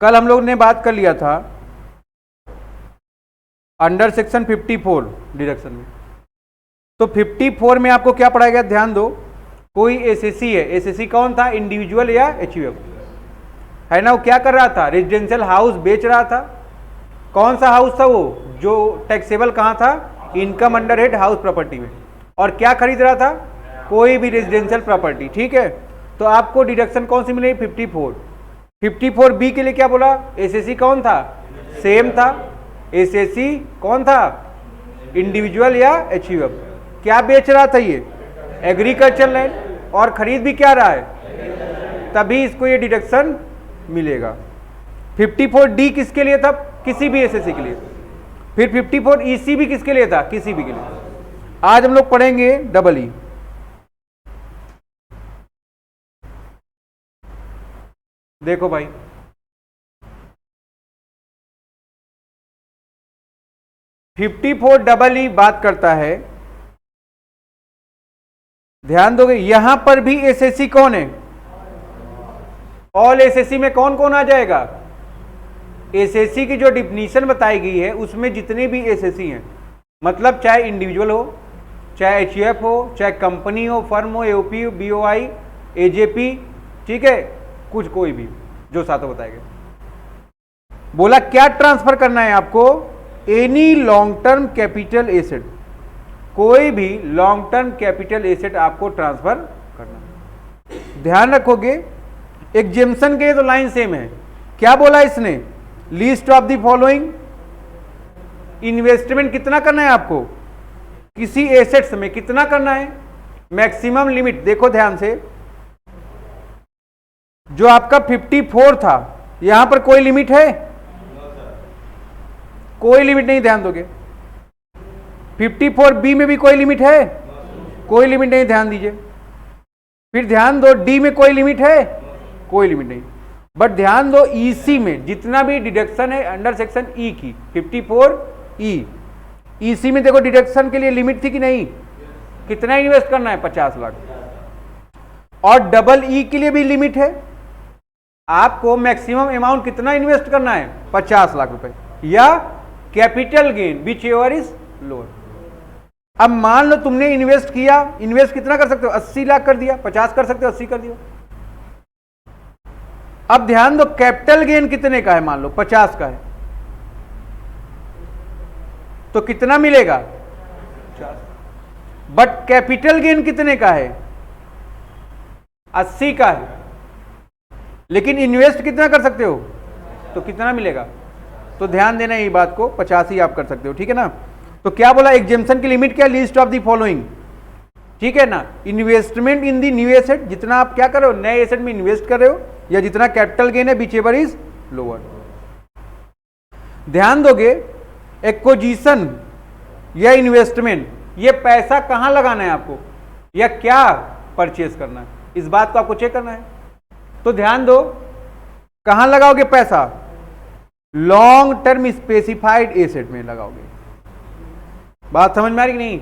कल हम लोग ने बात कर लिया था अंडर सेक्शन 54 डिडक्शन में। तो 54 में आपको क्या पढ़ाया गया, ध्यान दो। कोई एसएससी है, एसएससी कौन था, इंडिविजुअल या एचयूएफ है ना। वो क्या कर रहा था, रेजिडेंशियल हाउस बेच रहा था। कौन सा हाउस था वो, जो टैक्सेबल कहाँ था, income under head house property में। और क्या खरीद रहा था, कोई भी रेजिडेंशियल प्रॉपर्टी, ठीक है। तो आपको डिडक्शन कौन सी मिलेगी, 54। 54 बी के लिए क्या बोला, एसएससी कौन था, सेम था। एसएससी कौन था, इंडिविजुअल या एचयूएफ। क्या बेच रहा था ये, एग्रीकल्चर लैंड, और खरीद भी क्या रहा है, तभी इसको ये डिडक्शन मिलेगा। 54D किसके लिए था, किसी भी एसएससी के लिए। फिर 54EC भी किसके लिए था, किसी भी के लिए। आज हम लोग पढ़ेंगे डबल ई। देखो भाई, $54EE बात करता है, ध्यान दोगे यहां पर भी एसएससी कौन है, ऑल एसएससी में कौन कौन आ जाएगा। एसएससी की जो डिफिनीशन बताई गई है उसमें जितने भी एसएससी हैं, मतलब चाहे इंडिविजुअल हो, चाहे एचयूएफ हो, चाहे कंपनी हो, फर्म हो, एओपी, बीओआई, एजेपी, ठीक है, कुछ कोई भी जो सातों बताएंगे। बोला क्या ट्रांसफर करना है आपको, any long term capital asset, कोई भी लॉन्ग टर्म कैपिटल एसेट आपको ट्रांसफर करना। ध्यान रखोगे एग्जेम्पशन के तो लाइन सेम है। क्या बोला इसने, list of the following, investment कितना करना है आपको, किसी एसेट्स में कितना करना है, मैक्सिमम लिमिट। देखो ध्यान से, जो आपका 54 था यहां पर कोई लिमिट है, कोई लिमिट नहीं, ध्यान दोगे। 54B में भी कोई लिमिट है, कोई लिमिट नहीं, ध्यान दीजिए। फिर ध्यान दो डी में कोई लिमिट है, कोई लिमिट नहीं। बट ध्यान दो ईसी में जितना भी डिडक्शन है अंडर सेक्शन ई की, 54E, ईसी में देखो डिडक्शन के लिए लिमिट थी कि नहीं, कितना इन्वेस्ट करना है, 50 लाख। और डबल ई के लिए भी लिमिट है, आपको मैक्सिमम अमाउंट कितना इन्वेस्ट करना है, 50 लाख रुपए, या capital gain which ever is lower. अब मान लो तुमने इन्वेस्ट किया, इन्वेस्ट कितना कर सकते हो, 80 लाख कर दिया, 50 कर सकते हो, 80 कर दिया। अब ध्यान दो कैपिटल गेन कितने का है, मान लो 50 का है, तो कितना मिलेगा, 50। बट कैपिटल गेन कितने का है, 80 का है, लेकिन इन्वेस्ट कितना कर सकते हो, तो कितना मिलेगा। तो ध्यान देना ये बात को, 50 ही आप कर सकते हो, ठीक है ना। तो क्या बोला, एग्जेम्पशन की लिमिट क्या, लिस्ट ऑफ द फॉलोइंग, ठीक है ना। इन्वेस्टमेंट इन दी न्यू एसेट, जितना आप क्या कर रहे हो, नए एसेट में इन्वेस्ट कर रहे हो, या जितना कैपिटल गेन है विच एवर इज लोअर। ध्यान दोगे एक्विजिशन या इन्वेस्टमेंट, ये पैसा कहां लगाना है आपको, या क्या परचेज करना है, इस बात को आपको चेक करना है। तो ध्यान दो कहां लगाओगे पैसा, लॉन्ग टर्म स्पेसिफाइड एसेट में लगाओगे। बात समझ में आ रही नहीं,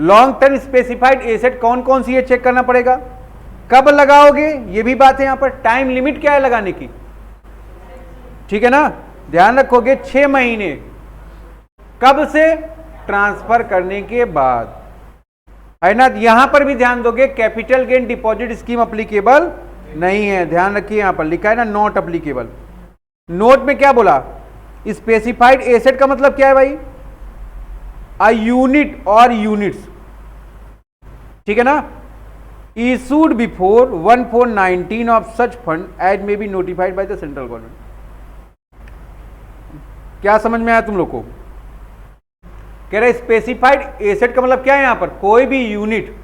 लॉन्ग टर्म स्पेसिफाइड एसेट कौन कौन सी है चेक करना पड़ेगा, कब लगाओगे ये भी बात है। यहां पर टाइम लिमिट क्या है लगाने की, ठीक है ना। ध्यान रखोगे 6 महीने, कब से, ट्रांसफर करने के बाद, है ना। यहां पर भी ध्यान दोगे capital gain deposit scheme applicable नहीं है, ध्यान रखिए, यहां पर लिखा है ना नॉट अप्लीकेबल। नोट में क्या बोला, स्पेसिफाइड एसेट का मतलब क्या है भाई, अ यूनिट और यूनिट्स, ठीक है ना, issued before 1419 of such fund as may be notified by the central government. क्या समझ में आया तुम लोग को, कह रहे स्पेसिफाइड एसेट का मतलब क्या है, यहां पर कोई भी यूनिट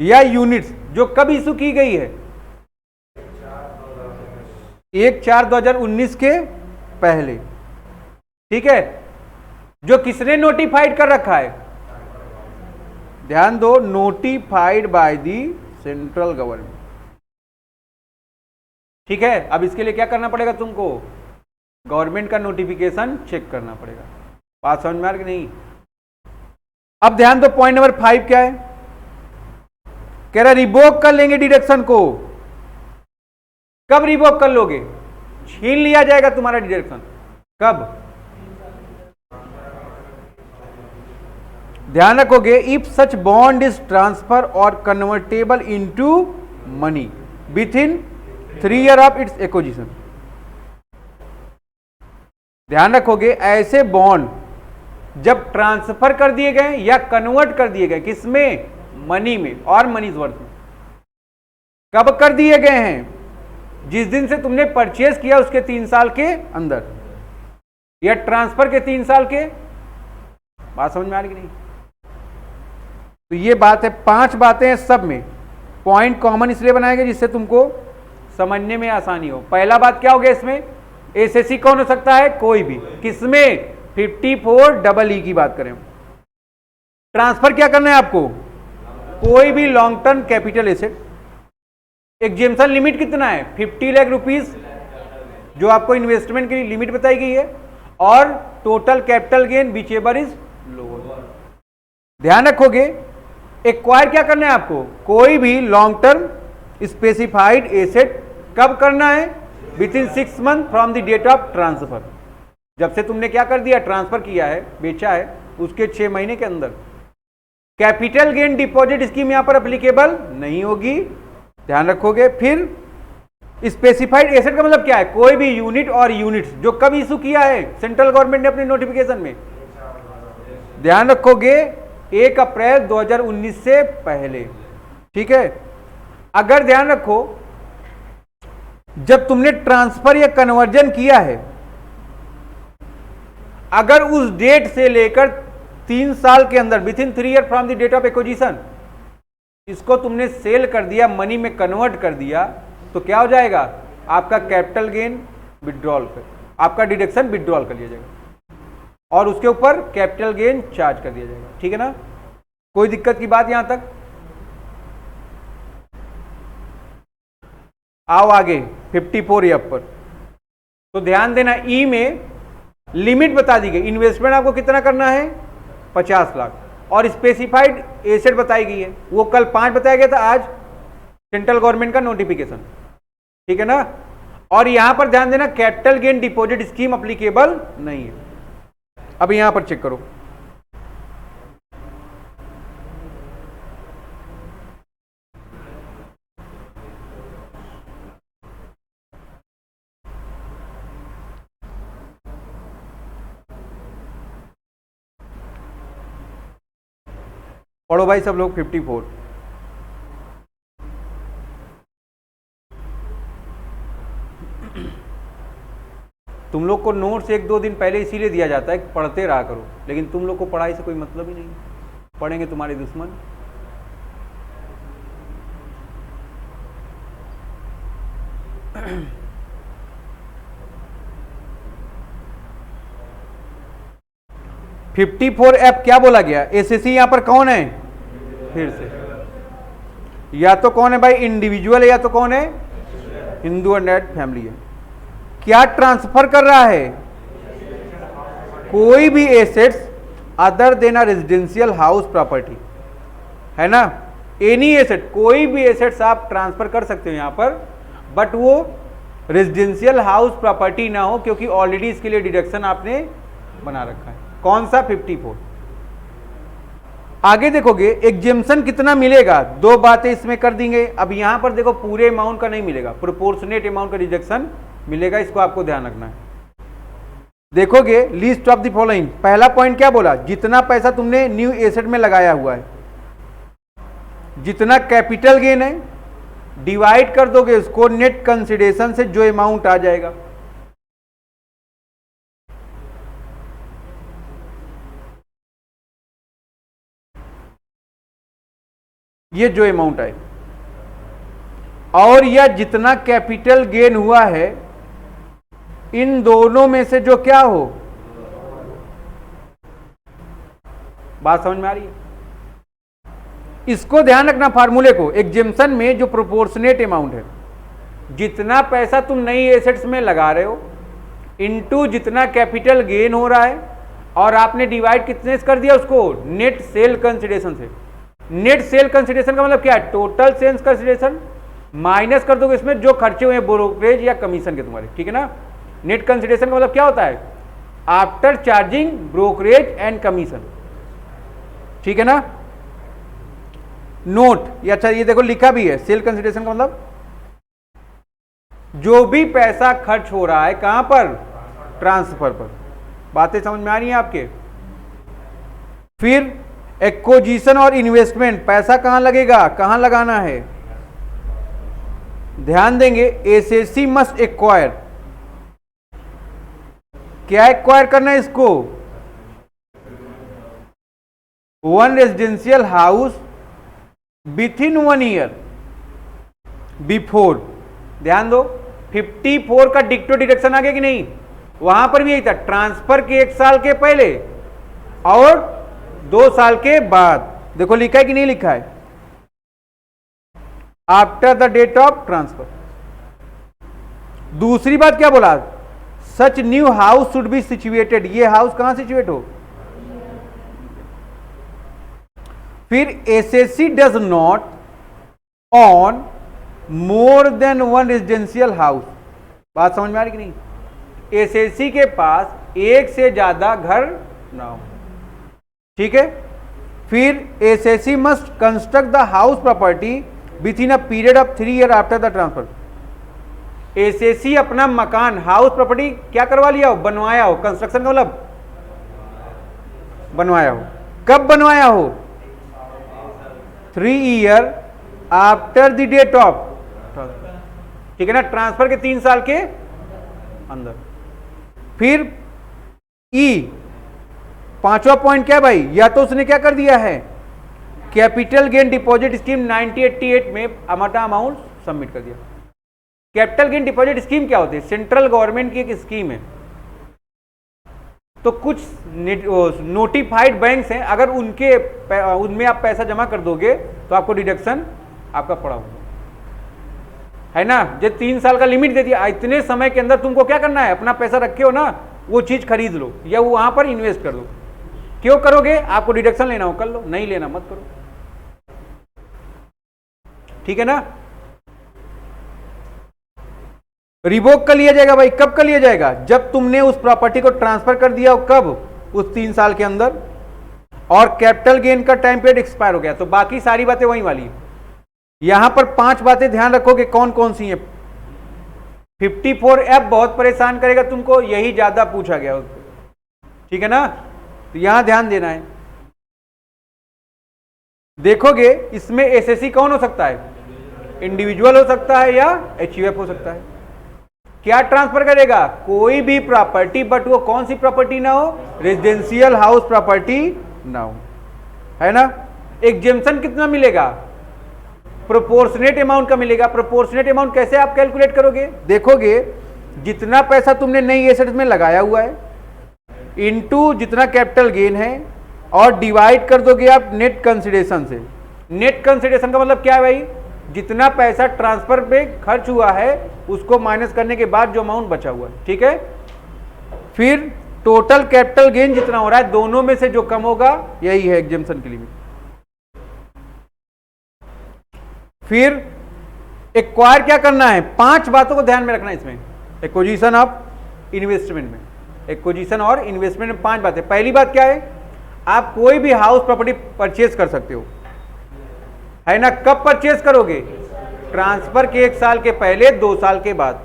या यूनिट्स जो कब इशू की गई है, 1/4/2019 के पहले, ठीक है, जो किसने नोटिफाइड कर रखा है, ध्यान दो, notified by the central government, ठीक है। अब इसके लिए क्या करना पड़ेगा तुमको, गवर्नमेंट का नोटिफिकेशन चेक करना पड़ेगा। बात समझ में आ रही नहीं। अब ध्यान दो पॉइंट नंबर 5 क्या है, कह रहा रिवोक कर लेंगे डिडक्शन को, कब रिवोक कर लोगे, छीन लिया जाएगा तुम्हारा डिडक्शन। कब? ध्यान रखोगे, if such bond is transfer or convertible into money within 3 year of its acquisition. ध्यान रखोगे, ऐसे बॉन्ड जब ट्रांसफर कर दिए गए या कन्वर्ट कर दिए गए, किसमें? मनी में और मनी वर्थ में। कब कर दिए गए हैं? जिस दिन से तुमने परचेज किया उसके 3 साल के अंदर, या ट्रांसफर के 3 साल के। बात समझ में आ रही कि नहीं? तो ये बात है, 5 बातें हैं, सब में पॉइंट कॉमन इसलिए बनाए गए जिससे तुमको समझने में आसानी हो। पहला बात क्या हो गया इसमें? एसएससी कौन हो सकता है? कोई भी। किसमें? 54EE की बात करें। ट्रांसफर क्या करना है आपको? कोई भी long term capital asset. Exemption limit कितना है? 50 लाख रुपीज, जो आपको इन्वेस्टमेंट की लिमिट बताई गई है, और total capital gain which ever is lower. ध्यान रखोगे, एक्वायर क्या करना है आपको? कोई भी लॉन्ग टर्म स्पेसिफाइड एसेट। कब करना है? Within 6 month from the date of transfer. जब से तुमने क्या कर दिया? ट्रांसफर किया है, बेचा है, उसके 6 महीने के अंदर। कैपिटल गेन डिपॉजिट स्कीम यहां पर एप्लीकेबल नहीं होगी, ध्यान रखोगे। फिर स्पेसिफाइड एसेट का मतलब क्या है? कोई भी यूनिट और यूनिट्स जो कब इशू किया है सेंट्रल गवर्नमेंट ने अपने नोटिफिकेशन में। ध्यान रखोगे, 1 अप्रैल 2019 से पहले। ठीक है। अगर ध्यान रखो, जब तुमने ट्रांसफर या कन्वर्जन किया है, अगर उस डेट से लेकर 3 साल के अंदर, within 3 year from the date of acquisition, इसको तुमने सेल कर दिया, मनी में कन्वर्ट कर दिया, तो क्या हो जाएगा? आपका कैपिटल गेन विड्रॉल कर, आपका डिडक्शन विड्रॉल कर लिया जाएगा और उसके ऊपर कैपिटल गेन चार्ज कर दिया जाएगा। ठीक है ना? कोई दिक्कत की बात यहां तक? आओ आगे 54F पर। तो ध्यान देना, ई में लिमिट बता दी गई, इन्वेस्टमेंट आपको कितना करना है? 50 लाख, और स्पेसिफाइड एसेट बताई गई है, वो कल 5 बताया गया था, आज सेंट्रल गवर्नमेंट का नोटिफिकेशन। ठीक है ना? और यहां पर ध्यान देना, capital gain deposit scheme applicable नहीं है। अब यहां पर चेक करो, पढ़ो भाई सब लोग 54। तुम लोग को नोट्स 1-2 दिन पहले इसीलिए दिया जाता है कि पढ़ते रहा करो, लेकिन तुम लोग को पढ़ाई से कोई मतलब ही नहीं, पढ़ेंगे तुम्हारे दुश्मन। (54F) क्या बोला गया? एसएससी यहां पर कौन है? फिर से या तो कौन है भाई? इंडिविजुअल है, या तो कौन है? हिंदू एंड फैमिली है। क्या ट्रांसफर कर रहा है? कोई भी एसेट्स अदर देन अ रेजिडेंशियल हाउस प्रॉपर्टी, है ना? एनी एसेट, कोई भी एसेट्स आप ट्रांसफर कर सकते हो यहां पर, बट वो रेजिडेंशियल हाउस प्रॉपर्टी ना हो, क्योंकि ऑलरेडी इसके लिए डिडक्शन आपने बना रखा है। कौन सा? 54। आगे देखोगे, एग्जेम्पशन कितना मिलेगा? 2 बातें इसमें कर देंगे। अब यहां पर देखो, पूरे अमाउंट का नहीं मिलेगा, प्रोपोर्शनेट अमाउंट का डिडक्शन मिलेगा, इसको आपको ध्यान रखना है। देखोगे, लिस्ट ऑफ द फॉलोइंग, पहला पॉइंट क्या बोला? जितना पैसा तुमने न्यू एसेट में लगाया हुआ है, जितना कैपिटल गेन है, डिवाइड कर दोगे उसको नेट कंसिडरेशन से, जो अमाउंट आ जाएगा। ये जो अमाउंट आए, और यह जितना कैपिटल गेन हुआ है, इन दोनों में से जो क्या हो। बात समझ में आ रही है? इसको ध्यान रखना, फार्मूले को। एग्जेम्पशन में जो प्रोपोर्शनेट अमाउंट है, जितना पैसा तुम नई एसेट्स में लगा रहे हो इनटू जितना कैपिटल गेन हो रहा है, और आपने डिवाइड कितने से कर दिया उसको? नेट सेल कंसिडरेशन से। नेट सेल कंसिडरेशन का मतलब क्या है? टोटल सेल्स कंसिडरेशन माइनस कर दोगे इसमें जो खर्चे हुए ब्रोकरेज या कमीशन के तुम्हारे। ठीक है ना? नेट कंसिडरेशन का मतलब क्या होता है? After charging brokerage and commission, ठीक है ना। नोट ये अच्छा, ये देखो लिखा भी है, सेल कंसिडरेशन का मतलब जो भी पैसा खर्च हो रहा है कहां पर? ट्रांसफर पर। बातें समझ में आ रही हैं आपके? फिर एक्विजिशन और इन्वेस्टमेंट, पैसा कहां लगेगा, कहां लगाना है? ध्यान देंगे, एसएससी मस्ट एक्वायर, क्या एक्वायर करना है इसको? One residential house with in 1 year before. ध्यान दो, 54 का डिक्टो डिडक्शन आ गया कि नहीं? वहां पर भी यही था, ट्रांसफर के 1 साल के पहले और 2 साल के बाद। देखो लिखा है कि नहीं लिखा है? After the date of transfer. दूसरी बात क्या बोला? Such new house should be situated, ये हाउस कहां सिचुएट हो? फिर SSC does not own more than 1 residential house. बात समझ में आ रही कि नहीं? एसएससी के पास एक से ज्यादा घर ना हो, ठीक है। फिर SSC must construct the house property with in a period of 3 year after the transfer. SSC अपना मकान, हाउस प्रॉपर्टी क्या करवा लिया हो? बनवाया हो। कंस्ट्रक्शन का मतलब बनवाया हो। कब बनवाया हो? 3 year after the date of transfer, ठीक है ना। ट्रांसफर के 3 साल के अंदर। फिर ई, पांचवा पॉइंट क्या भाई? या तो उसने क्या कर दिया है, कैपिटल गेन डिपॉजिट स्कीम 1988 में अपना अमाउंट सबमिट कर दिया। कैपिटल गेन डिपॉजिट स्कीम क्या होती है? सेंट्रल गवर्नमेंट की एक स्कीम है। तो कुछ नोटिफाइड बैंक्स हैं, अगर उनमें आप पैसा जमा कर दोगे तो आपको डिडक्शन आपका पड़ा होगा, है ना। जो 3 साल का लिमिट दे दिया, इतने समय के अंदर तुमको क्या करना है? अपना पैसा रखे हो ना, वो चीज खरीद लो या वो वहां पर इन्वेस्ट कर दो। क्यों करोगे? आपको डिडक्शन लेना हो कर लो, नहीं लेना मत करो, ठीक है ना। रिवोक कर लिया जाएगा भाई। कब कर लिया जाएगा? जब तुमने उस प्रॉपर्टी को ट्रांसफर कर दिया हो। कब? उस 3 साल के अंदर, और कैपिटल गेन का टाइम पीरियड एक्सपायर हो गया। तो बाकी सारी बातें वही वाली है। यहां पर 5 बातें ध्यान रखोगे, कौन कौन सी हैं? 54F बहुत परेशान करेगा तुमको, यही ज्यादा पूछा गया उसको, ठीक है ना। तो यहां ध्यान देना है। देखोगे इसमें एसएससी कौन हो सकता है? इंडिविजुअल हो सकता है या एचयूएफ हो सकता है। क्या ट्रांसफर करेगा? कोई भी प्रॉपर्टी, बट वो कौन सी प्रॉपर्टी ना हो? रेजिडेंशियल हाउस प्रॉपर्टी ना हो, है ना। एग्जेम्पशन कितना मिलेगा? प्रोपोर्शनेट अमाउंट का मिलेगा। प्रोपोर्शनेट अमाउंट कैसे आप कैलकुलेट करोगे? देखोगे जितना पैसा तुमने नई एसेट्स में लगाया हुआ है इनटू जितना कैपिटल गेन है, और डिवाइड कर दोगे आप नेट कंसिडरेशन से। नेट कंसिडरेशन का मतलब क्या है भाई? जितना पैसा ट्रांसफर पे खर्च हुआ है उसको माइनस करने के बाद जो अमाउंट बचा हुआ है, ठीक है। फिर टोटल कैपिटल गेन जितना हो रहा है, दोनों में से जो कम होगा यही है एग्जेम्पशन की लिमिट। फिर एक्वायर क्या करना है? 5 बातों को ध्यान में रखना है इसमें, एक्विजिशन ऑफ इन्वेस्टमेंट में। एक्विजिशन और इन्वेस्टमेंट में 5 बातें। पहली बात क्या है? आप कोई भी हाउस प्रॉपर्टी परचेज कर सकते हो, है ना। कब परचेज करोगे? ट्रांसफर के 1 साल के पहले, 2 साल के बाद,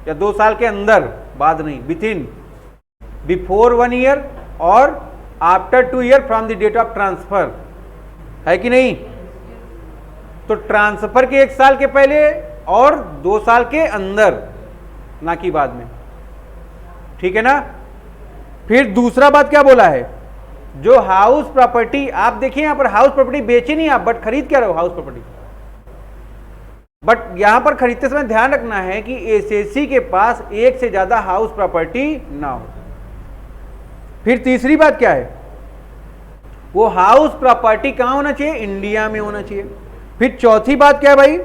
या 2 साल के अंदर, बाद नहीं, विथ इन, बिफोर 1 ईयर और after 2 year from the date of transfer, है कि नहीं। तो ट्रांसफर के 1 साल के पहले और 2 साल के अंदर, ना कि बाद में, ठीक है ना। फिर दूसरा बात क्या बोला है? जो हाउस प्रॉपर्टी, आप देखिए यहां पर हाउस प्रॉपर्टी बेची नहीं आप, बट खरीद क्या रहे हो? House property. बट यहां पर खरीदते समय ध्यान रखना है कि एसएससी के पास एक से ज्यादा हाउस प्रॉपर्टी ना हो। फिर तीसरी बात क्या है? वो हाउस प्रॉपर्टी कहां होना चाहिए? इंडिया में होना चाहिए। फिर चौथी बात क्या है भाई?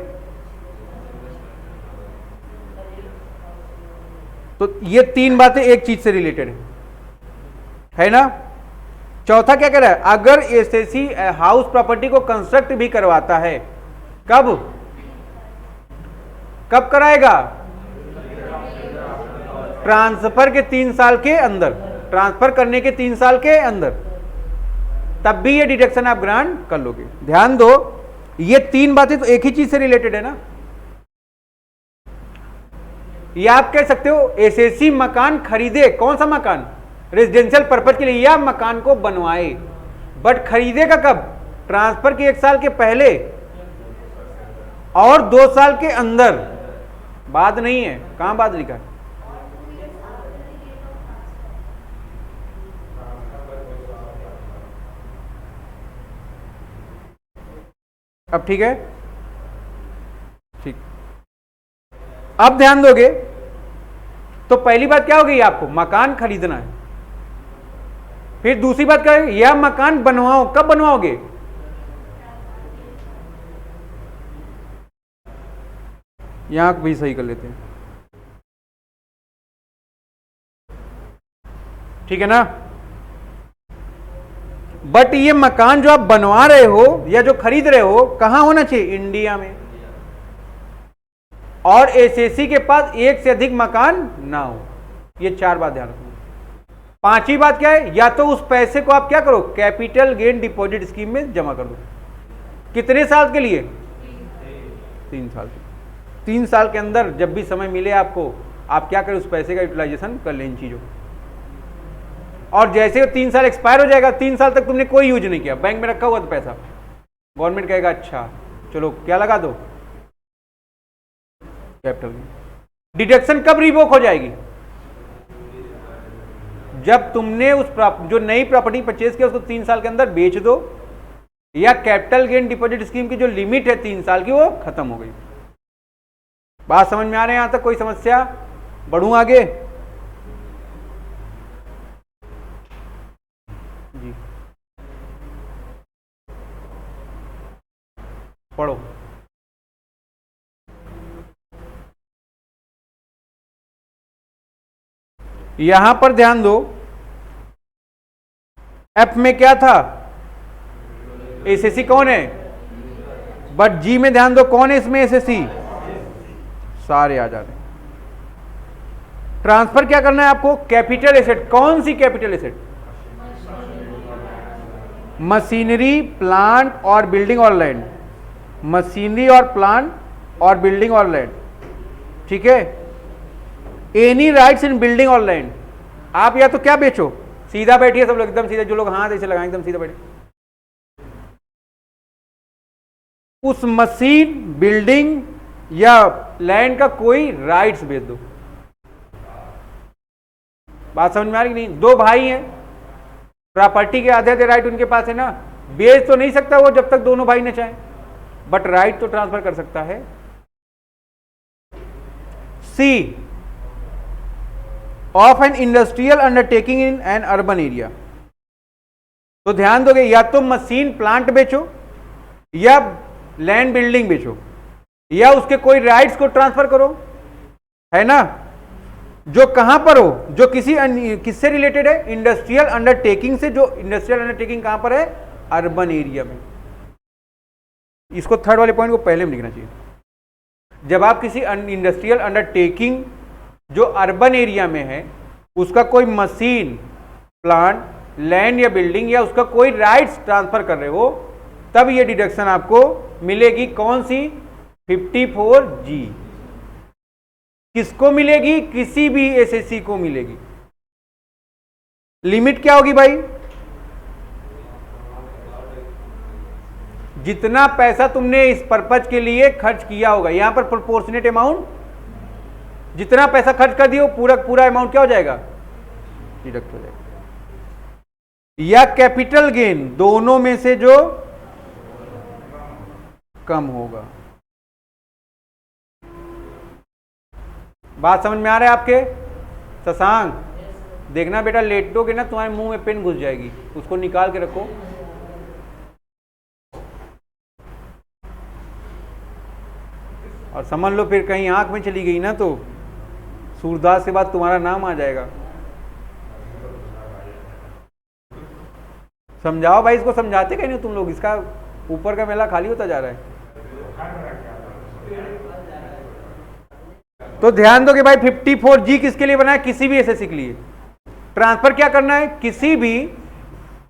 तो ये 3 बातें एक चीज से रिलेटेड है ना। चौथा क्या कह रहा है? अगर एसएससी हाउस प्रॉपर्टी को कंस्ट्रक्ट भी करवाता है, कब कब कराएगा? ट्रांसफर के 3 साल के अंदर, ट्रांसफर करने के 3 साल के अंदर, तब भी ये डिडक्शन आप ग्रांट कर लोगे। ध्यान दो, ये 3 बातें तो एक ही चीज से रिलेटेड है ना। ये आप कह सकते हो एसएससी मकान खरीदे, कौन सा मकान, रेजिडेंशियल पर्पज के लिए, या मकान को बनवाए, बट खरीदेगा कब, ट्रांसफर के 1 साल के पहले और 2 साल के अंदर। बाद नहीं है, कहां बाद लिखा है? अब ठीक है, ठीक। अब ध्यान दोगे तो पहली बात क्या हो गई, आपको मकान खरीदना है। फिर दूसरी बात क्या है, यह मकान बनवाओ, कब बनवाओगे, यहां भी सही कर लेते हैं, ठीक है ना। बट ये मकान जो आप बनवा रहे हो या जो खरीद रहे हो, कहां होना चाहिए, इंडिया में, और एसएससी के पास एक से अधिक मकान ना हो। ये 4 बात ध्यान रखो। 5वीं बात क्या है, या तो उस पैसे को आप क्या करो, कैपिटल गेन डिपॉजिट स्कीम में जमा कर दो। कितने साल के लिए, 3 साल के। 3 साल के अंदर जब भी समय मिले आपको, आप क्या करें, उस पैसे का यूटिलाइजेशन कर लें इन चीजों। और जैसे वो 3 साल एक्सपायर हो जाएगा, 3 साल तक तुमने कोई यूज नहीं किया, बैंक में रखा हुआ था पैसा, गवर्नमेंट कहेगा अच्छा चलो क्या लगा दो, कैपिटल गेन। डिडक्शन कब रिवोक हो जाएगी, जब तुमने उस जो नई प्रॉपर्टी परचेज किया उसको 3 साल के अंदर बेच दो, या कैपिटल गेन डिपॉजिट स्कीम की जो लिमिट है 3 साल की वो खत्म हो गई। बात समझ में आ रहे हैं? यहां तक कोई समस्या? बढ़ूं आगे जी, पढ़ो। यहां पर ध्यान दो, एफ में क्या था, एसएससी कौन है, बट जी में ध्यान दो कौन है इसमें, एसएससी सारे आ जा रहे हैं। ट्रांसफर क्या करना है आपको, कैपिटल एसेट, कौन सी कैपिटल एसेट, मशीनरी, प्लांट और बिल्डिंग और लैंड, मशीनरी और प्लांट और बिल्डिंग और लैंड, ठीक है। एनी राइट्स इन बिल्डिंग और लैंड, आप या तो क्या बेचो, सीधा बैठिए सब लोग, एकदम सीधा, जो लोग हाथ ऐसे लगाएं एकदम सीधा बैठिए, उस मशीन, बिल्डिंग या लैंड का कोई राइट्स बेच दो। बात समझ में आ रही नहीं? 2 भाई हैं, प्रॉपर्टी के आधे आधे राइट उनके पास है ना, बेच तो नहीं सकता वो जब तक दोनों भाई ने चाहे, बट राइट तो ट्रांसफर कर सकता है। C, of an industrial undertaking in an urban area, तो ध्यान दोगे या तो मशीन प्लांट बेचो, या लैंड बिल्डिंग बेचो, या उसके कोई राइट्स को ट्रांसफर करो, है ना, जो कहां पर हो, जो किससे रिलेटेड है, इंडस्ट्रियल अंडरटेकिंग से। जो इंडस्ट्रियल अंडरटेकिंग कहां पर है, अर्बन एरिया में। इसको थर्ड वाले पॉइंट को पहले में लिखना चाहिए। जब आप किसी इंडस्ट्रियल अंडरटेकिंग जो अर्बन एरिया में है, उसका कोई मशीन, प्लांट, लैंड या बिल्डिंग, या उसका कोई राइट्स ट्रांसफर कर रहे हो, तब ये डिडक्शन आपको मिलेगी। कौन सी, 54G। किसको मिलेगी, किसी भी एसएससी को मिलेगी। लिमिट क्या होगी भाई, जितना पैसा तुमने इस पर्पज के लिए खर्च किया होगा, यहां पर प्रोपोर्शनेट अमाउंट, जितना पैसा खर्च कर दियो पूरा अमाउंट क्या हो जाएगा, डिडक्ट हो जाएगा। या कैपिटल गेन, दोनों में से जो कम होगा। बात समझ में आ रहा है आपके? शशांक देखना बेटा, लेटोगे ना तुम्हारे मुंह में पेन घुस जाएगी, उसको निकाल के रखो। और समझ लो फिर कहीं आंख में चली गई ना तो सूरदास के बाद तुम्हारा नाम आ जाएगा। समझाओ भाई, इसको समझाते कहीं नहीं तुम लोग, इसका ऊपर का मेला खाली होता जा रहा है। तो ध्यान दो कि भाई 54G किसके लिए बना है? किसी भी एसएससी के लिए। ट्रांसफर क्या करना है? किसी भी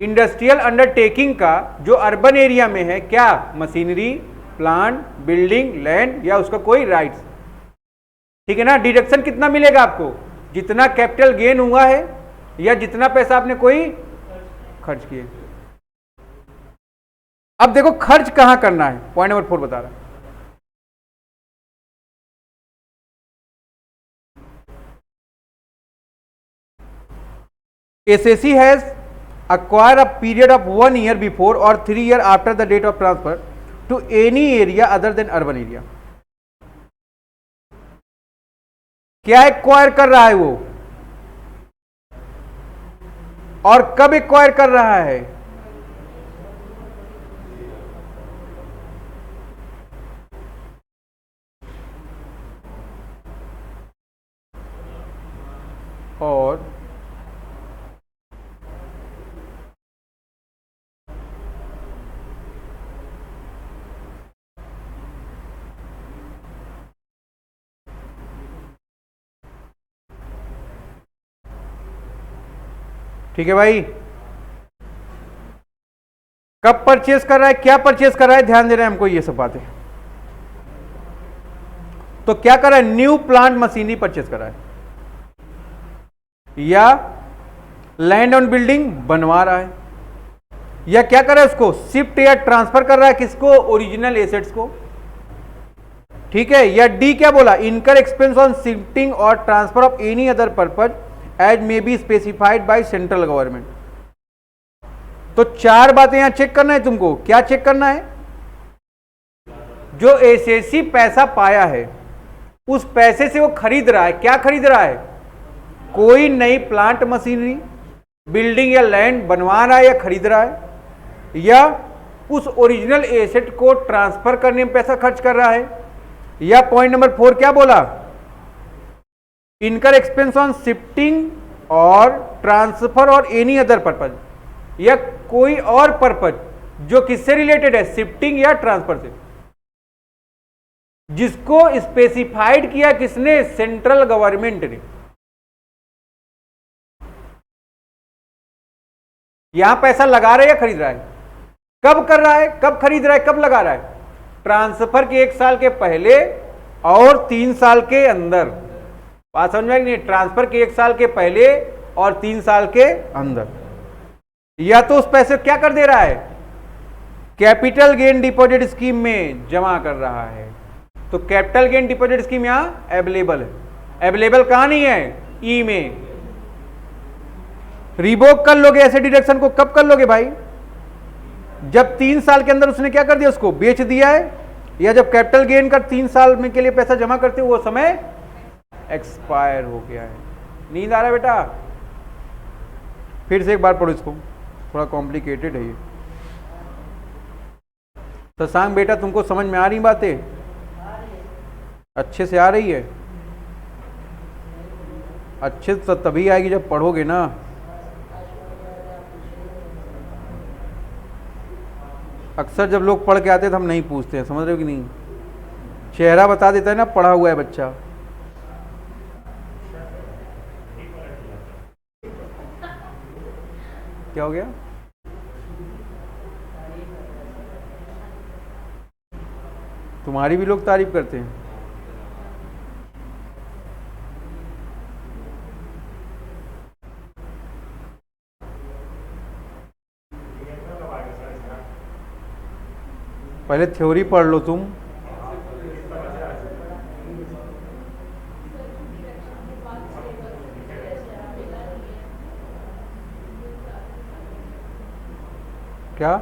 इंडस्ट्रियल अंडरटेकिंग का जो अर्बन एरिया में है, क्या? मशीनरी, प्लांट, बिल्डिंग, लैंड या उसका कोई राइट्स। ठीक है ना? डिडक्शन कितना मिलेगा आपको? जितना कैपिटल गेन हुआ है या जितना पैसा आपने कोई खर्च किए। अब देखो खर्च कहां करना है, पॉइंट नंबर 4 बता रहा है। SSC has acquired a period of 1 year before or 3 years after the date of transfer to any area other than urban area। क्या एक्वायर कर रहा है वो, और कब एक्वायर कर रहा है? और ठीक है भाई, कब परचेस कर रहा है, क्या परचेस कर रहा है, ध्यान दे रहे हैं हमको ये सब बातें। तो क्या कर रहा है? न्यू प्लांट मशीनरी परचेस कर रहा है, या लैंड ऑन बिल्डिंग बनवा रहा है, या क्या कर रहा है? उसको शिफ्ट या ट्रांसफर कर रहा है, किसको? ओरिजिनल एसेट्स को। ठीक है। या डी क्या बोला? इनकर एक्सपेंस ऑन शिफ्टिंग और transfer of any other purpose as may be specified by central government. तो 4 बातें यहां चेक करना है तुमको। क्या चेक करना है? जो एसएससी पैसा पाया है उस पैसे से वो खरीद रहा है, क्या खरीद रहा है? कोई नई प्लांट मशीनरी, बिल्डिंग या लैंड बनवा रहा है या खरीद रहा है, या उस ओरिजिनल एसेट को ट्रांसफर करने में पैसा खर्च कर रहा है, या पॉइंट नंबर 4 क्या बोला? इनकर एक्सपेंस ऑन शिफ्टिंग और ट्रांसफर और एनी अदर पर्पज, या कोई और पर्पज जो किससे रिलेटेड है? शिफ्टिंग या ट्रांसफर से, जिसको स्पेसिफाइड किया किसने? सेंट्रल गवर्नमेंट ने। यहां पैसा लगा रहा है या खरीद रहा है? कब कर रहा है, कब खरीद रहा है, कब लगा रहा है? ट्रांसफर के 1 साल के पहले और 3 साल के अंदर। बात समझ में नहीं? ट्रांसफर के 1 साल के पहले और 3 साल के अंदर। या तो उस पैसे क्या कर दे रहा है? कैपिटल गेन डिपॉजिट स्कीम में जमा कर रहा है। तो कैपिटल गेन डिपॉजिट स्कीम यहां अवेलेबल है। अवेलेबल कहां नहीं है? ई में। रिवोक कर लोगे ऐसे डिडक्शन को, कब कर लोगे भाई? जब 3 साल के अंदर उसने क्या कर दिया? उसको बेच दिया है, या जब कैपिटल गेन कर 3 साल में के लिए पैसा जमा करते हो वो समय एक्सपायर हो गया है। नींद आ रहा है बेटा? फिर से एक बार पढ़ो इसको, थोड़ा कॉम्प्लिकेटेड है ये। शशांक बेटा तुमको समझ में आ रही बातें? अच्छे से आ रही है? अच्छे से तभी आएगी जब पढ़ोगे ना। अक्सर जब लोग पढ़ के आते हैं तो हम नहीं पूछते हैं, समझ रहे हो कि नहीं? चेहरा बता देता है ना पढ़ा हुआ है बच्चा। क्या हो गया? तुम्हारी भी लोग तारीफ करते हैं। पहले थ्योरी पढ़ लो तुम। क्या?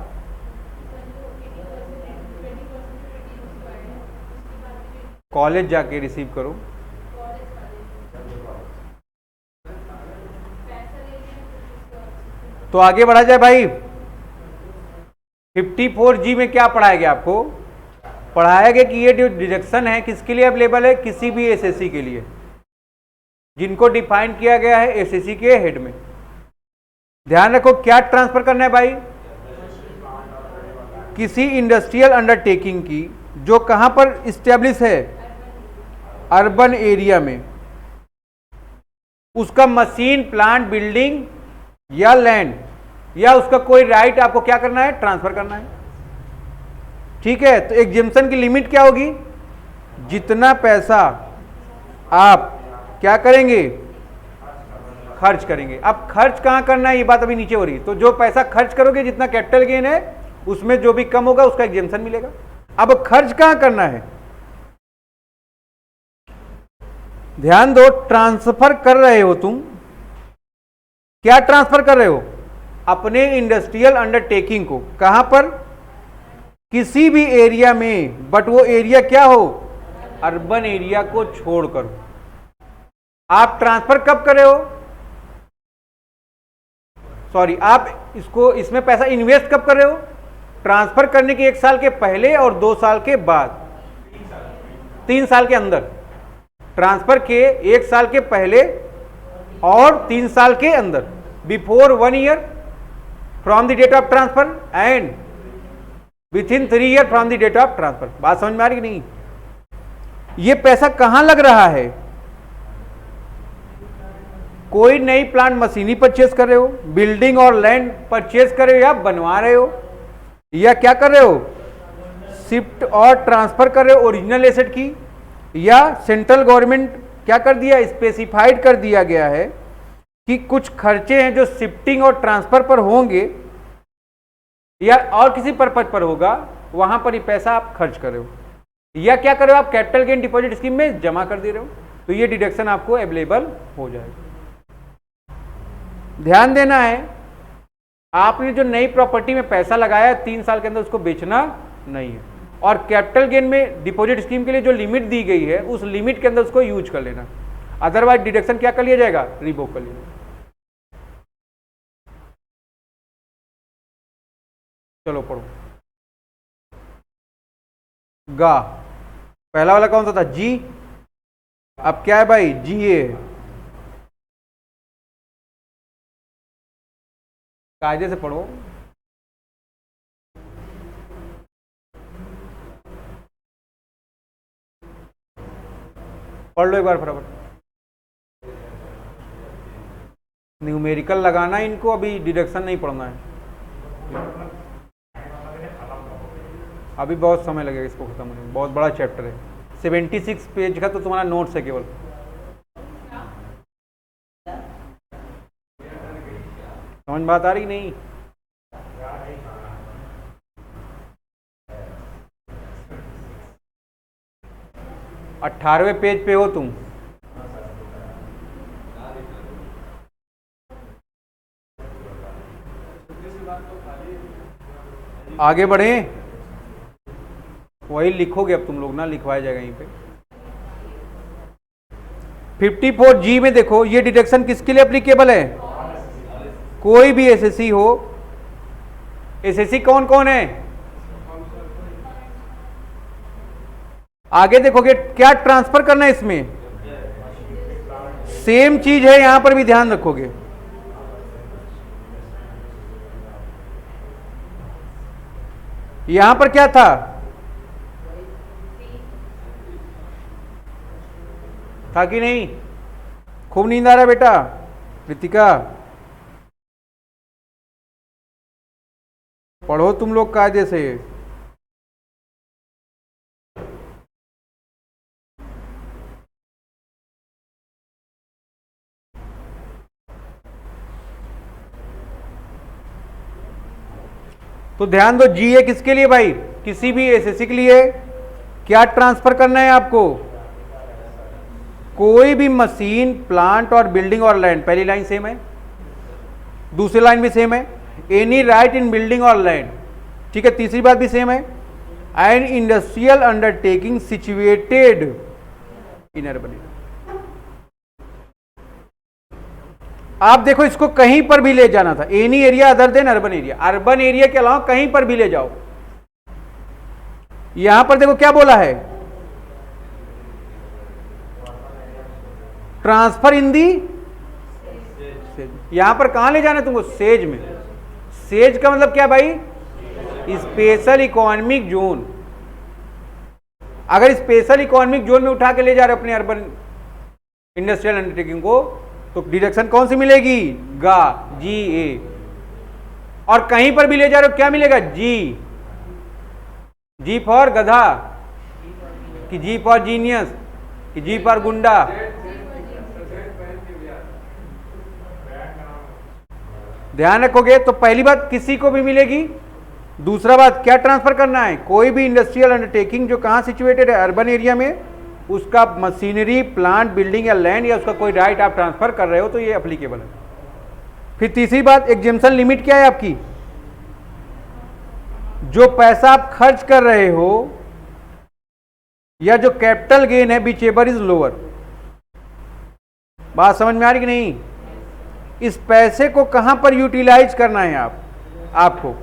कॉलेज जाके रिसीव करो। तो आगे बढ़ा जाए भाई। 54G में क्या पढ़ाया गया आपको? पढ़ाया गया कि ये जो डिडक्शन है किसके लिए अवेलेबल है? किसी भी एसएससी के लिए, जिनको डिफाइन किया गया है एसएससी के हेड में। ध्यान रखो क्या ट्रांसफर करना है भाई? किसी इंडस्ट्रियल अंडरटेकिंग की जो कहां पर इस्टेब्लिश है? अर्बन एरिया में उसका मशीन, प्लांट, बिल्डिंग या लैंड या उसका कोई राइट आपको क्या करना है, ट्रांसफर करना है। ठीक है, तो एग्जेम्पशन की लिमिट क्या होगी, जितना पैसा आप क्या करेंगे, खर्च करेंगे। अब खर्च कहां करना है ये बात अभी नीचे हो रही है। तो जो पैसा खर्च करोगे, जितना कैपिटल गेन है उसमें जो भी कम होगा उसका एग्जेम्पशन मिलेगा। अब खर्च कहां करना है, ध्यान दो, ट्रांसफर कर रहे हो तुम, क्या ट्रांसफर कर रहे हो, अपने इंडस्ट्रियल अंडरटेकिंग को। कहां पर, किसी भी एरिया में, बट वो एरिया क्या हो, अर्बन एरिया को छोड़कर। आप ट्रांसफर कब कर रहे हो, सॉरी, आप इसको, इसमें पैसा इन्वेस्ट कब कर रहे हो, ट्रांसफर करने के 1 साल के पहले और 2 साल के बाद, 3 साल के अंदर। ट्रांसफर के 1 साल के पहले और 3 साल के अंदर, before 1 year from the date of transfer and within 3 year from the date of transfer. बात समझ में आ रही कि नहीं। ये पैसा कहां लग रहा है, कोई नई प्लांट मशीनरी परचेस कर रहे हो, बिल्डिंग और लैंड परचेस कर रहे हो या बनवा रहे हो, या क्या कर रहे हो, शिफ्ट और ट्रांसफर कर रहे हो ओरिजिनल एसेट की, या सेंट्रल गवर्नमेंट क्या कर दिया, स्पेसिफाइड कर दिया गया है कि कुछ खर्चे हैं जो शिफ्टिंग और ट्रांसफर पर होंगे या और किसी पर्पज पर होगा, वहां पर ये पैसा आप खर्च कर रहे हो, या क्या कर रहे हो, आप कैपिटल गेन डिपॉजिट स्कीम में जमा कर दे रहे हो, तो ये डिडक्शन आपको अवेलेबल हो जाएगा। ध्यान देना है, आपने जो नई प्रॉपर्टी में पैसा लगाया 3 साल के अंदर उसको बेचना नहीं है, और कैपिटल गेन में डिपॉजिट स्कीम के लिए जो लिमिट दी गई है उस लिमिट के अंदर उसको यूज कर लेना, अदरवाइज डिडक्शन क्या कर लिया जाएगा, रिवोक कर लिया जाएगा। चलो पढ़ो। गा, पहला वाला कौन सा था, जी, अब क्या है भाई, जी ए। कायदे से पढ़ो, पढ़ लो एक बार फटाफट। न्यूमेरिकल लगाना है इनको, अभी डिडक्शन नहीं पढ़ना है, अभी बहुत समय लगेगा इसको खत्म होने में, बहुत बड़ा चैप्टर है, 76 पेज का तो तुम्हारा नोट्स है केवल। समझ बात आ रही नहीं, अट्ठारहवें पेज पे हो तुम, आगे बढ़े, वही लिखोगे अब तुम लोग ना, लिखवाया जाएगा यहीं पे। 54G में देखो, ये डिडक्शन किसके लिए एप्लीकेबल है, कोई भी एसएससी हो। एसएससी कौन कौन है, आगे देखोगे क्या ट्रांसफर करना है इसमें, सेम चीज है, यहां पर भी ध्यान रखोगे। यहां पर क्या था कि नहीं, खूब नींद आ रहा है बेटा, कृतिका पढ़ो तुम लोग कायदे से। तो ध्यान दो, जी ए किसके लिए भाई, किसी भी एसएससी के लिए क्या ट्रांसफर करना है आपको, कोई भी मशीन, प्लांट और बिल्डिंग और लैंड, पहली लाइन सेम है, दूसरी लाइन भी सेम है, एनी राइट इन बिल्डिंग और लैंड, ठीक है, तीसरी बात भी सेम है, and industrial undertaking situated in urban area. आप देखो इसको कहीं पर भी ले जाना था, any area other than urban area, urban area के अलावा कहीं पर भी ले जाओ। यहां पर देखो क्या बोला है, ट्रांसफर इन दी, यहां पर कहां ले जाना है तुमको, सेज में। सेज का मतलब क्या भाई, स्पेशल इकोनॉमिक जोन। अगर स्पेशल इकोनॉमिक जोन में उठा के ले जा रहे हो अपने अर्बन इंडस्ट्रियल अंडरटेकिंग को, तो डिडक्शन कौन सी मिलेगी? गा, जी ए। और कहीं पर भी ले जा रहे हो क्या मिलेगा? जी। जी फॉर गधा, कि जी फॉर जीनियस, कि जी फॉर गुंडा? ध्यान रखोगे तो पहली बात किसी को भी मिलेगी। दूसरा बात क्या ट्रांसफर करना है? कोई भी इंडस्ट्रियल अंडरटेकिंग जो कहाँ सिचुएटेड है, अर्बन एरिया में, उसका मशीनरी, प्लांट, बिल्डिंग या लैंड या उसका कोई राइट आप ट्रांसफर कर रहे हो तो ये एप्लीकेबल है। फिर तीसरी बात, एग्जेम्पशन लिमिट क्या है आपकी? जो पैसा आप खर्च कर रहे हो या जो कैपिटल गेन है, विच एवर इज लोअर। बात समझ में आ रही कि नहीं? इस पैसे को कहां पर यूटिलाइज करना है आपको?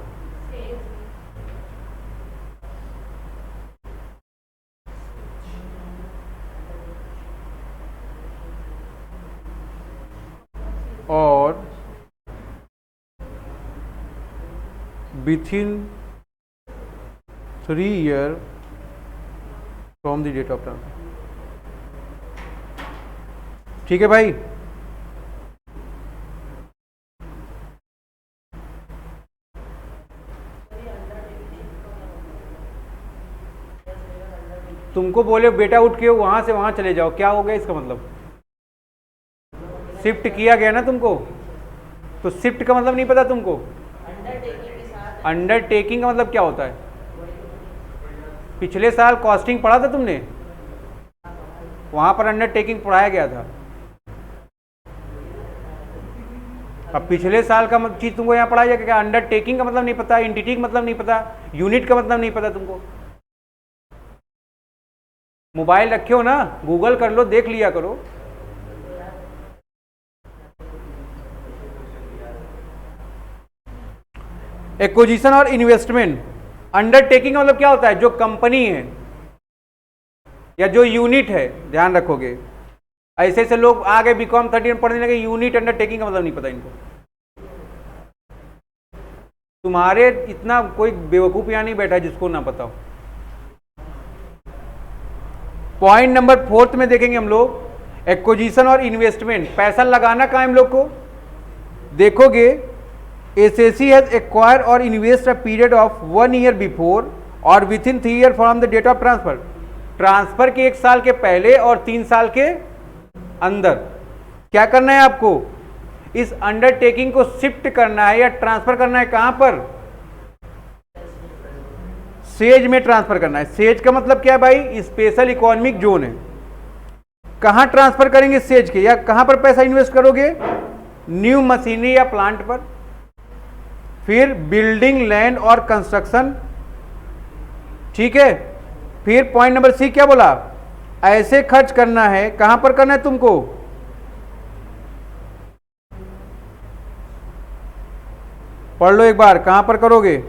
और within 3 years from the date of transfer। ठीक है भाई? तुमको बोले बेटा उठ के वहां से वहां चले जाओ, क्या हो गया इसका मतलब? शिफ्ट किया गया ना तुमको, तो शिफ्ट का मतलब नहीं पता तुमको? अंडरटेकिंग का मतलब क्या होता है? पिछले साल कॉस्टिंग पढ़ा था तुमने, वहां पर अंडरटेकिंग पढ़ाया गया था। अब पिछले साल का चीज तुमको यहाँ पढ़ाया जाएगा क्या? अंडरटेकिंग का मतलब नहीं पता, एंटिटी का मतलब नहीं पता, यूनिट का मतलब नहीं पता तुमको? मोबाइल रखे हो ना, गूगल कर लो, देख लिया करो। एक्विजिशन और इन्वेस्टमेंट। अंडरटेकिंग का मतलब क्या होता है? जो कंपनी है या जो यूनिट है, ध्यान रखोगे। ऐसे ऐसे लोग आ गए बीकॉम 13 में पढ़ने लगे, यूनिट अंडरटेकिंग का मतलब नहीं पता इनको। तुम्हारे इतना कोई बेवकूफ यहाँ नहीं बैठा है जिसको ना पता हो। पॉइंट नंबर 4 में देखेंगे हम लोग, एक्विजिशन और इन्वेस्टमेंट। पैसा लगाना कहाँ है हम लोग को? देखोगे, SSC has acquire or invest a period of 1 year before or within 3 years from the date of transfer. Transfer के 1 साल के पहले और 3 साल के अंदर क्या करना है आपको? इस अंडरटेकिंग को शिफ्ट करना है या ट्रांसफर करना है। कहां पर? सेज में ट्रांसफर करना है। सेज का मतलब क्या है भाई? स्पेशल इकोनॉमिक जोन है। कहां ट्रांसफर करेंगे सेज के, या कहां पर पैसा इन्वेस्ट करोगे? न्यू मशीनरी या प्लांट पर। फिर बिल्डिंग, लैंड और कंस्ट्रक्शन। ठीक है। फिर पॉइंट नंबर सी क्या बोला? ऐसे खर्च करना है। कहां पर करना है तुमको? पढ़ लो एक बार, कहां पर करोगे?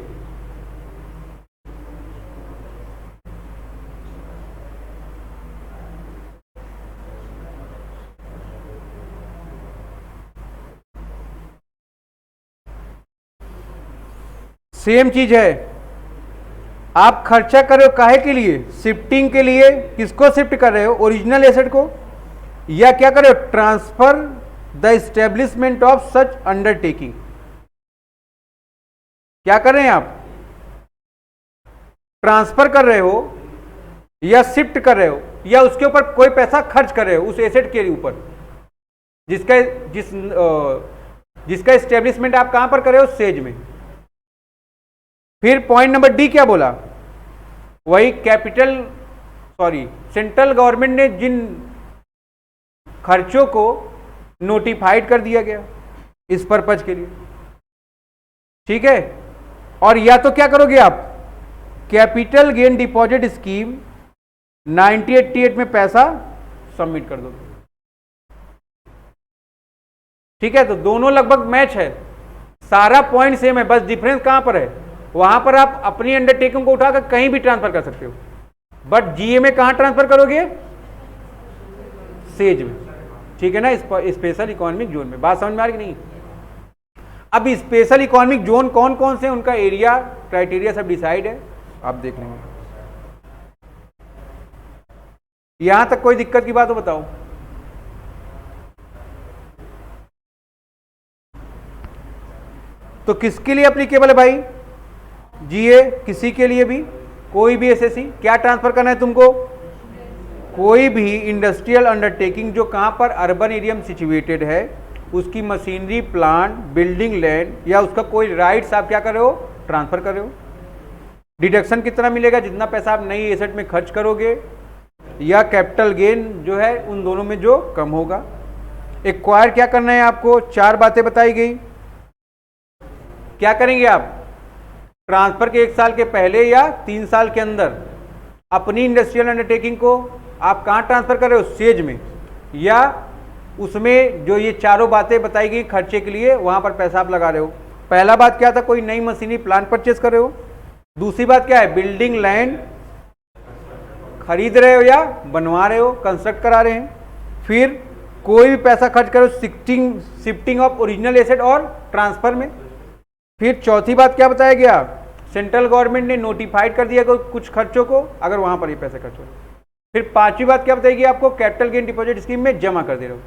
सेम चीज है। आप खर्चा कर रहे हो काहे के लिए? शिफ्टिंग के लिए। किसको शिफ्ट कर रहे हो? ओरिजिनल एसेट को। या क्या कर रहे हो? Transfer the establishment of such undertaking. क्या कर रहे हैं आप? ट्रांसफर कर रहे हो या शिफ्ट कर रहे हो या उसके ऊपर कोई पैसा खर्च कर रहे हो, उस एसेट के ऊपर जिसका एस्टेब्लिशमेंट आप कहां पर कर रहे हो? सेज में। फिर पॉइंट नंबर डी क्या बोला? वही सेंट्रल गवर्नमेंट ने जिन खर्चों को नोटिफाइड कर दिया गया इस पर्पज के लिए। ठीक है। और या तो क्या करोगे आप? कैपिटल गेन डिपॉजिट स्कीम 1988 में पैसा सबमिट कर दोगे। ठीक है। तो दोनों लगभग मैच है, सारा पॉइंट सेम है, बस डिफरेंस कहां पर है? वहां पर आप अपनी अंडरटेकिंग को उठाकर कहीं भी ट्रांसफर कर सकते हो, बट जीए में कहां ट्रांसफर करोगे? सेज में। ठीक है ना, स्पेशल इकोनॉमिक जोन में। बात समझ में आ रही कि नहीं? अब स्पेशल इकोनॉमिक जोन कौन कौन से, उनका एरिया, क्राइटेरिया सब डिसाइड है, आप देख लेंगे। यहां तक कोई दिक्कत की बात हो बताओ। तो किसके लिए एप्लीकेबल है भाई? जीए, किसी के लिए भी, कोई भी एसएससी। क्या ट्रांसफर करना है तुमको? कोई भी इंडस्ट्रियल अंडरटेकिंग जो कहां पर अर्बन एरिया में सिचुएटेड है, उसकी मशीनरी, प्लांट, बिल्डिंग, लैंड या उसका कोई राइट्स आप क्या कर रहे हो? ट्रांसफर कर रहे हो। डिडक्शन कितना मिलेगा? जितना पैसा आप नई एसेट में खर्च करोगे या कैपिटल गेन जो है उन दोनों में जो कम होगा। एक्वायर क्या करना है आपको? 4 बातें बताई गई। क्या करेंगे आप? ट्रांसफर के 1 साल के पहले या 3 साल के अंदर अपनी इंडस्ट्रियल अंडरटेकिंग को आप कहां ट्रांसफर कर रहे हो? सेज में, या उसमें जो ये चारों बातें बताई गई खर्चे के लिए वहां पर पैसा आप लगा रहे हो। पहला बात क्या था? कोई नई मशीनरी प्लांट परचेस कर रहे हो। दूसरी बात क्या है? बिल्डिंग, लैंड खरीद रहे हो या बनवा रहे हो, कंस्ट्रक्ट करा रहे हैं। फिर कोई भी पैसा खर्च करो शिफ्टिंग ऑफ ओरिजिनल एसेट और ट्रांसफर में। फिर चौथी बात क्या बताया गया? सेंट्रल गवर्नमेंट ने नोटिफाइड कर दिया कुछ खर्चों को अगर वहां पर ये पैसे खर्च हो। फिर पांचवी बात क्या बताएगी आपको? कैपिटल गेन डिपॉजिट स्कीम में जमा कर दे रहे हो।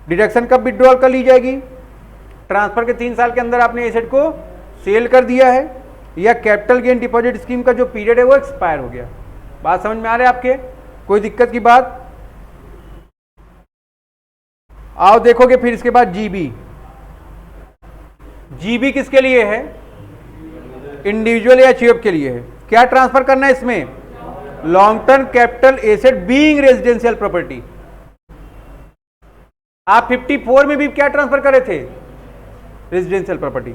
डिडक्शन कब विड्रॉल कर ली जाएगी? ट्रांसफर के 3 साल के अंदर आपने एसेट को सेल कर दिया है या कैपिटल गेन डिपॉजिट स्कीम का जो पीरियड है वो एक्सपायर हो गया। बात समझ में आ रहा है आपके? कोई दिक्कत की बात? आओ देखोगे फिर इसके बाद जीबी। जीबी किसके लिए है? इंडिविजुअल या चीफ के लिए है। क्या ट्रांसफर करना है इसमें? Long term capital asset being residential property. आप 54 में भी क्या ट्रांसफर करे थे? रेजिडेंशियल प्रॉपर्टी,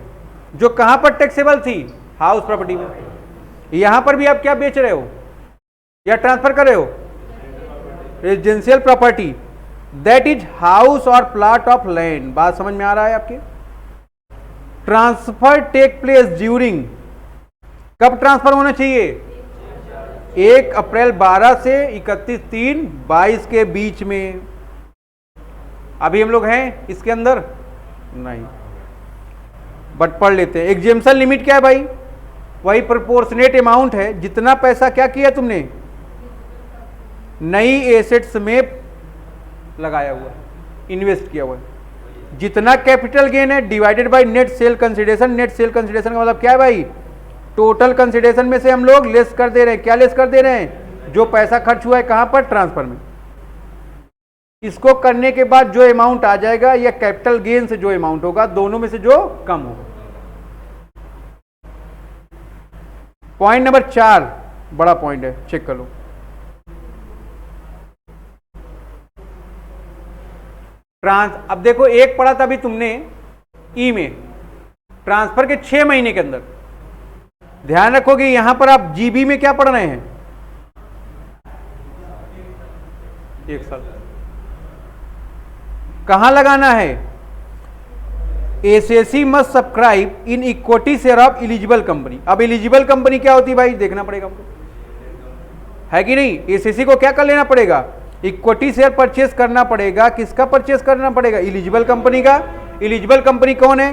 जो कहां पर टैक्सेबल थी? हाउस प्रॉपर्टी में। यहां पर भी आप क्या बेच रहे हो या ट्रांसफर कर रहे हो? Residential property, that is house और प्लॉट ऑफ लैंड। बात समझ में आ रहा है आपके? ट्रांसफर टेक प्लेस ड्यूरिंग, कब ट्रांसफर होना चाहिए? 1 अप्रैल 12 से 31/3/22 के बीच में। अभी हम लोग हैं इसके अंदर नहीं, बट पढ़ लेते हैं। एग्जेम्पशन लिमिट क्या है भाई? वही प्रोपोर्शनेट अमाउंट है जितना पैसा क्या किया तुमने नई एसेट्स में लगाया हुआ, इन्वेस्ट किया हुआ है। जितना कैपिटल गेन है divided by net sale consideration. Net sale consideration का मतलब क्या है भाई? टोटल कंसिडरेशन में से हम लोग लेस कर दे रहे हैं। क्या लेस कर दे रहे हैं? जो पैसा खर्च हुआ है कहां पर? ट्रांसफर में। इसको करने के बाद जो अमाउंट आ जाएगा या कैपिटल गेन से जो अमाउंट होगा, दोनों में से जो कम होगा। पॉइंट नंबर 4 बड़ा पॉइंट है, चेक कर लो। अब देखो, एक पढ़ा था अभी तुमने ई में, ट्रांसफर के 6 महीने के अंदर। ध्यान रखोगे यहां पर आप जीबी में क्या पढ़ रहे हैं? 1 साल। कहां लगाना है? SSC must subscribe in equity share of eligible company. अब एलिजिबल कंपनी क्या होती है भाई? देखना पड़ेगा हमको, है कि नहीं? एसएससी को क्या कर लेना पड़ेगा? इक्विटी शेयर परचेस करना पड़ेगा। किसका परचेस करना पड़ेगा? एलिजिबल कंपनी का। एलिजिबल कंपनी कौन है?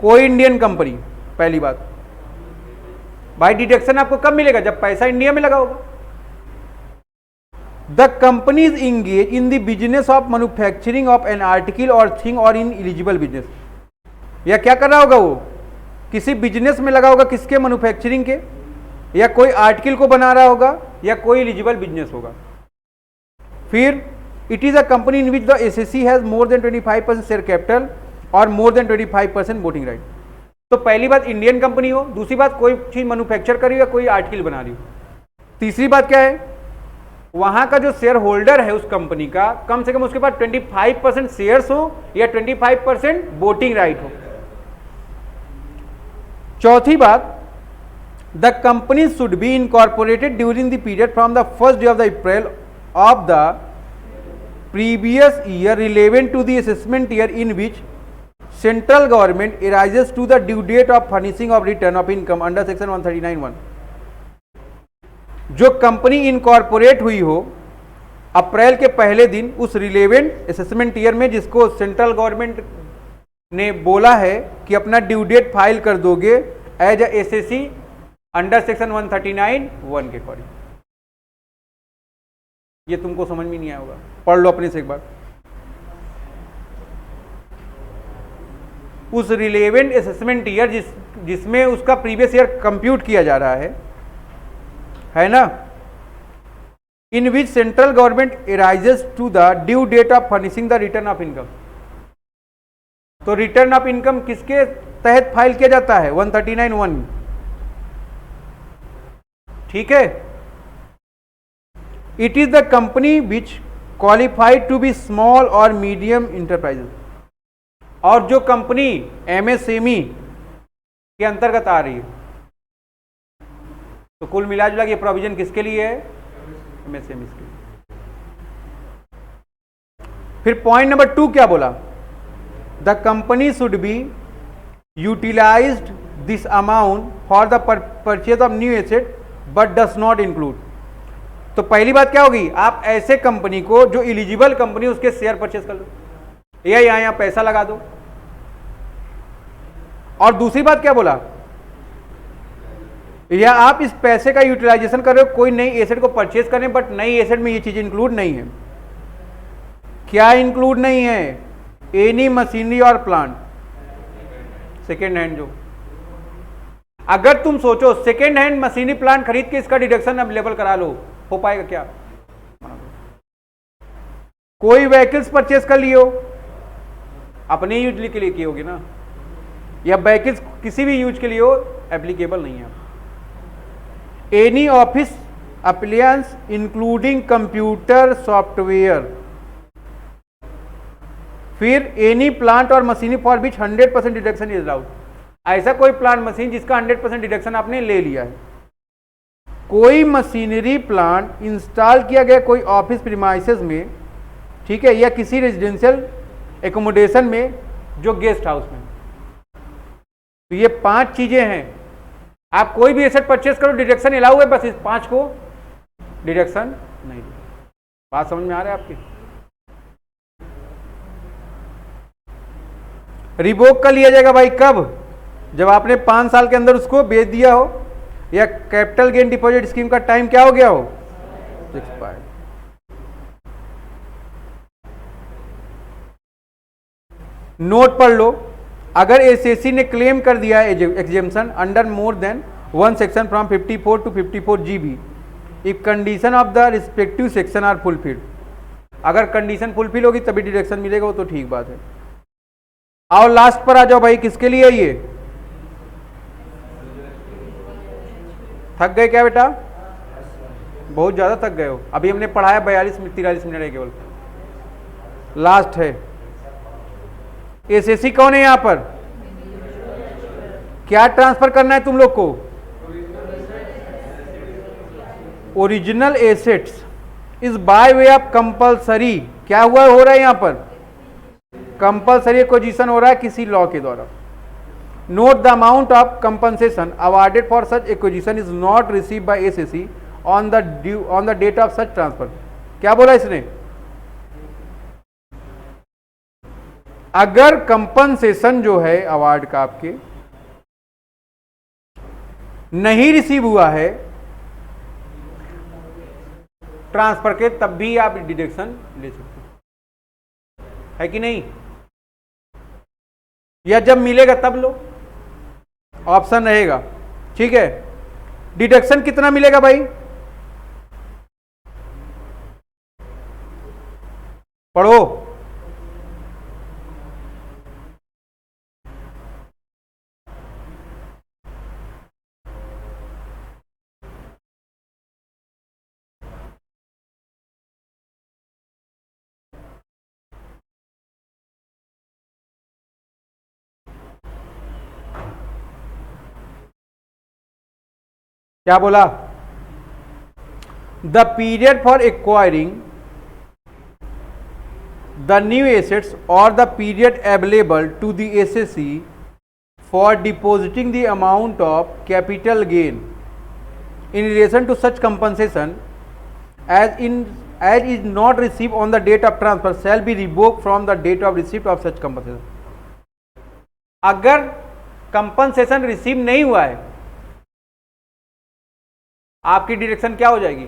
कोई इंडियन कंपनी। पहली बात भाई, डिडक्शन आपको कब मिलेगा? जब पैसा इंडिया में लगा होगा। The company is engage in the business of manufacturing of an article और थिंग और इन एलिजिबल बिजनेस। या क्या कर रहा होगा? वो किसी बिजनेस में लगा होगा। किसके? मैन्युफैक्चरिंग के, या कोई आर्टिकल को बना रहा होगा, या कोई एलिजिबल बिजनेस होगा। फिर it is a company in which the assessee has more than 25% share capital और मोर देन 25% वोटिंग राइट। तो पहली बात इंडियन कंपनी हो, दूसरी बात कोई चीज मैन्युफैक्चर करी हो या कोई आर्टिकल बना रही हो, तीसरी बात क्या है? वहां का जो शेयर होल्डर है उस कंपनी का, कम से कम उसके पास 25% शेयर्स हो या 25% वोटिंग राइट हो। चौथी बात, the company should be incorporated during the period from the first day of the April of the previous year relevant to the assessment year in which central government arises to the due date of furnishing of return of income under section 139(1). जो company incorporate हुई हो अप्रैल के पहले दिन उस relevant assessment year में, जिसको central government ने बोला है कि अपना ड्यू डेट फाइल कर दोगे as a assessee under section 139(1) के अकॉर्डिंग। ये तुमको समझ में नहीं आया होगा, पढ़ लो अपने से एक बार। उस रिलेवेंट असेसमेंट ईयर जिसमें उसका प्रीवियस ईयर कंप्यूट किया जा रहा है ना, in which central government arises to the due date of furnishing the return of income. तो रिटर्न ऑफ इनकम किसके तहत फाइल किया जाता है? 139(1). ठीक है। It is the company which qualified to be small or medium enterprises. और जो कंपनी एमएसएमई के अंतर्गत आ रही है, तो कुल मिला जुला ये प्रोविजन किसके लिए है? एमएसएमई के लिए। फिर पॉइंट नंबर 2 क्या बोला? The company should be utilized this amount for the purchase of new asset but does not include. तो पहली बात क्या होगी? आप ऐसे कंपनी को जो एलिजिबल कंपनी उसके शेयर परचेज कर लो या यहां पैसा लगा दो। और दूसरी बात क्या बोला? या आप इस पैसे का यूटिलाइजेशन कर रहे हो कोई नई एसेट को परचेज करें, बट नई एसेट में ये चीज इंक्लूड नहीं है। क्या इंक्लूड नहीं है? एनी मशीनरी और प्लांट सेकेंड हैंड। जो अगर तुम सोचो सेकेंड हैंड मशीनरी प्लांट खरीद के इसका डिडक्शन अवेलेबल करा लो, हो पाएगा क्या? कोई व्हीकल्स परचेज कर लियो, अपने यूज के लिए की होगी ना, या व्हीकल्स किसी भी यूज के लिए हो, एप्लीकेबल नहीं है। Any office appliance including computer software. फिर एनी प्लांट और machinery for which 100% deduction is allowed. ऐसा कोई प्लांट मशीन जिसका 100% डिडक्शन आपने ले लिया है। कोई मशीनरी प्लांट इंस्टॉल किया गया कोई ऑफिस प्रीमाइसेस में, ठीक है, या किसी रेजिडेंशियल एकोमोडेशन में जो गेस्ट हाउस में। तो ये 5 चीजें हैं। आप कोई भी एसेट परचेस करो, डिडक्शन अलाउ है, बस इस 5 को डिडक्शन नहीं। बात समझ में आ रहा है आपकी? रिवोक कर लिया जाएगा भाई कब? जब आपने 5 साल के अंदर उसको बेच दिया हो, या कैपिटल गेन डिपॉजिट स्कीम का टाइम क्या हो गया हो? एक्सपायर्ड। नोट पढ़ लो। अगर एसएससी ने क्लेम कर दिया है exemption under more than 1 section from 54 to 54 GB, if condition of the respective section are fulfilled. अगर कंडीशन फुलफिल होगी तभी डिडक्शन मिलेगा, वो तो ठीक बात है। और लास्ट पर आ जाओ भाई, किसके लिए ये? थक गए क्या बेटा? बहुत ज्यादा थक गए हो। अभी हमने पढ़ाया 43 मिनट है केवल। लास्ट है एसएससी। कौन है यहां पर? क्या ट्रांसफर करना है तुम लोग को? Original assets is by way of compulsory. क्या हुआ हो रहा है यहां पर? कंपलसरी एक्विजिशन हो रहा है किसी लॉ के द्वारा। Note the amount of compensation awarded for such acquisition is not receive by assessee on the date of such transfer. क्या बोला इसने? अगर कंपनसेशन जो है अवार्ड का आपके नहीं रिसीव हुआ है ट्रांसफर के, तब भी आप डिडक्शन ले सकते है कि नहीं? या जब मिलेगा तब लो, ऑप्शन रहेगा। ठीक है। डिडक्शन कितना मिलेगा भाई? पढ़ो। क्या बोला? The period for acquiring the new assets or the period available to the SSC for depositing the amount of capital gain in relation to such compensation as is not received on the date of transfer shall be revoked from the date of receipt of such compensation। अगर compensation receive नहीं हुआ है आपकी deduction क्या हो जाएगी?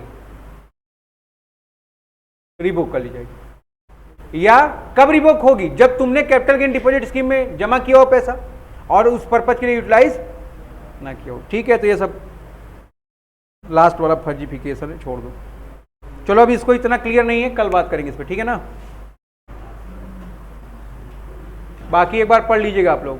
Revoke कर ली जाएगी। या कब रिवोक होगी? जब तुमने कैपिटल गेन डिपॉजिट स्कीम में जमा किया हो पैसा और उस पर्पज के लिए यूटिलाइज ना किया हो। ठीक है, तो ये सब लास्ट वाला फर्जिफिकेशन है, छोड़ दो। चलो अभी इसको इतना क्लियर नहीं है, कल बात करेंगे इस पर, ठीक है ना। बाकी एक बार पढ़ लीजिएगा आप लोग।